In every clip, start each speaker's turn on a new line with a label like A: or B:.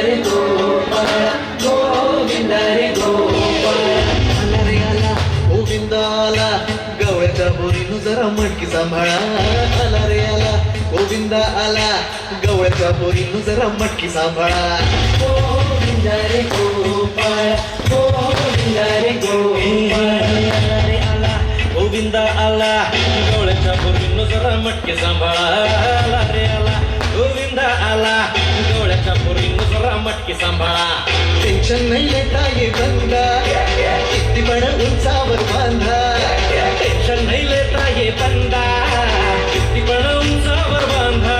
A: रे गोपाळ गोविंद रे गोपाळ आला रे आला गोविंद आला गवळ्याच्या बोरीनं जरा मटकी सांभाळा आला रे आला गोविंद आला गवळ्याच्या बोरीनं जरा मटकी सांभाळा गोविंद रे गोपाळ गोविंद रे गोपाळ आला रे आला गोविंद आला गवळ्याच्या बोरीनं जरा मटकी सांभाळा आला रे आला गोविंद आला गवळ्याच्या बोरीनं जरा मटकी सांभाळा टेन्शन नाही लेता ये बंदा किती पण उंचावर बांधा टेन्शन नाही लेता ये बंदा किती पण उंचावर बांधा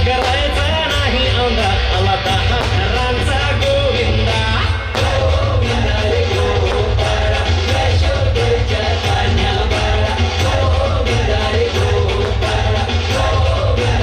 A: करायचा नाही औंधा आला 10 घरांचा गोविंदा गोविंद रे गोपाळ यशोदेच्या पाण्याबाळा गोविंद रे गोपाळ गोविंद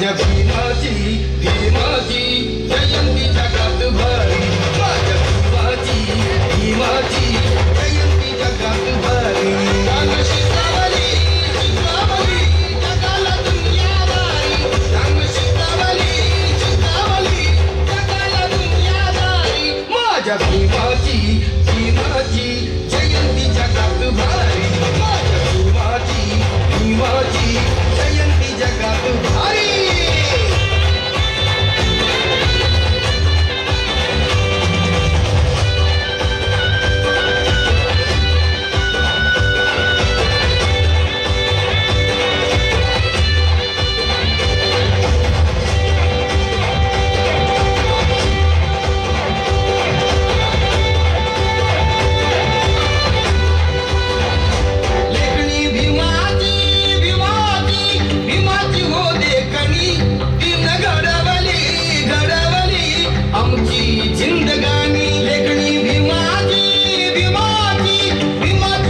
B: माझ्या भीमाची भीमाची जयंती जगात भारी माझ्या भीमाची जयंती जगात भारी रांग शिकावली शिकावली जगाला दुनियादारी रांग शिकावली शिकावली जगाला दुनियादारी माझ्या भीमाची जयंती जगात भारी माझ्या भीमाची जयंती जगात भारी